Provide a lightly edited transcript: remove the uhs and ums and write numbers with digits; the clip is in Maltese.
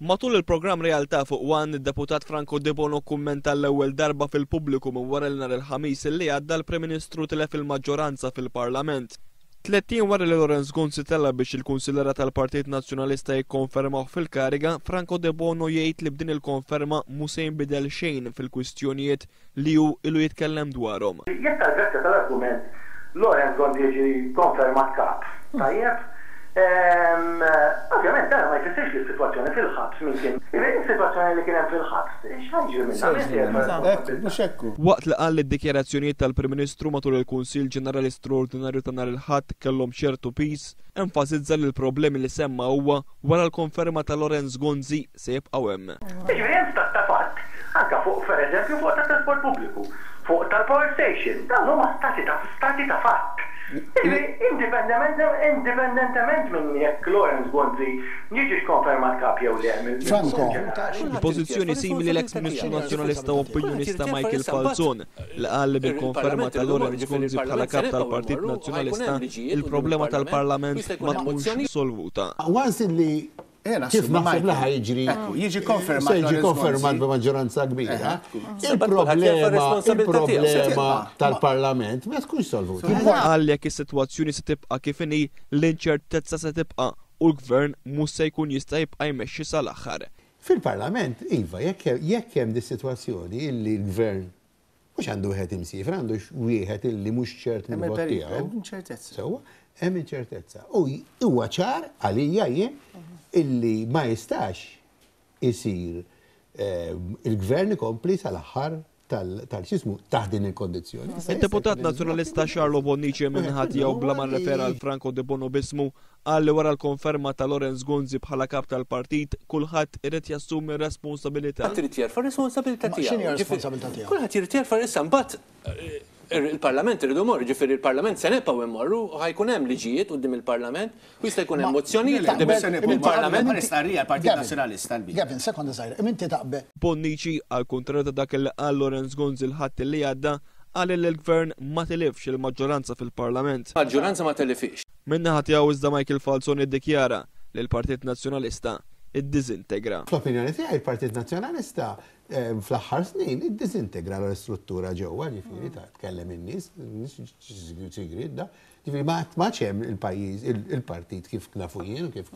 Matul il-programm Realtà fuq One, id-deputat Franco De Bono kummenta l-ewwel darba fil-pubbliku minn wara l-nhar il-ħamis li għadda l-Prim-Ministru tilef il-maġġoranza fil-Parlament. 30 wara li Laurence Gonzi tella biex il-Kunsilera tal-Partit Nazzjonalista jikkonfermaw fil-kariga, Franco De Bono jgħid li b'din il-konferma mhux se jinbidel xejn fil-kwistjonijiet li hu ilu jitkellem dwarhom. Jekk tal-versa tal-argument Laurence Gonzi jiġi konfermat kap. Tajjeb? Ovvjament dan ma jfissirx li s-sitwazzjoni fil-ħabs minn kien. Is-sitwazzjoni li kien hemm fil-ħabs, x'ħaġri minn Waqt li qal id-dikjarazzjonijiet tal-Prim-Ministru matul il-Kunsill Ġenerali Straordinarju ta' nhar il-Ħadd kellhom ċertu pis, enfasizza li l-problemi li semma huwa wara l-konferma ta' Laurence Gonzi se jibqgħu hemm. Jiġri hemm stat ta' fatt, anke fuq pereżempju fuq tat-trasport pubbliku, fuq tal-power station, dawn huma stati ta' fatt. Indipendentement minn jekk Laurence Gonzi jiġix konfermat kap jew le. Pożizzjoni simili l-ex-Ministru Nazzjonalista u Opinjonista Michael Falzon li qal li bil-konferma ta' Laurence Gonzi bħala kap tal-Partit Nazzjonalista il-problema tal-Parlament ma tkunx solvuta. Kif naħseb li ħajġri jiġi konfermat b'maġġoranza kbira. Il-problema tal-Parlament ma tkunx solvuta. Qal jekk is-sitwazzjoni se tibqa' kif inhi l-inċertezza se tibqa' u l-Gvern mhux se jkun jista' jibqa' jmexxi sal-aħħar. Fil-Parlament, iva, jekk hemm dis-sitwazzjoni illi l-Gvern mhux għandu wieħed imsiefer, għandu wieħed illi mhux ċert mill-vot tiegħu. Hemm inċertezza. U huwa ċar għalija jien illi ma jistax isir il-Gvern ikompli sal-aħħar tal-xismu taħt din il-kondizzjoni. Il-Deputat Nazzjonalista Charlo Bonnici minħat jew bla ma rrefera għal Franco De Bono bismu qal li wara l-konferma ta' Laurence Gonzi bħala kap tal-partit kulħadd irid jassumi responsabilità. Irid jerfa' responsabilità tiegħu. X'inhi responsabilità tiegħu? Kulħadd irid jerfa' issa mbagħad il-Parlament iridu morru, ġifieri il-Parlament se nebqgħu immorru, ħajkun hemm liġijiet quddiem il-Parlament, u jista' jkun hemm mozzjonijiet quddiem il-Parlament. Partit Nazzjonalista Gavin, sekonda żgħira, inti taqbel. Bonnici għal kontrarju ta' dak li qal Laurence Gonzi l-ħadd li għadda qal li l-Gvern ma tilifx il-maġġoranza fil-Parlament. Maġġoranza ma tilifx. Min-naħa tiegħu iżda Michael Falzon iddikjara li l-Partit Nazzjonalista iddiżintegra. Fl-opinjoni tiegħi il-Partit Nazzjonalista fl-aħħar snin iddiżintegra l-istruttura ġewwa, ġifieri ta' tkellem in-nies, sigrid da, ġifieri ma hemm il-pajjiż il-partit kif nafu jien u kif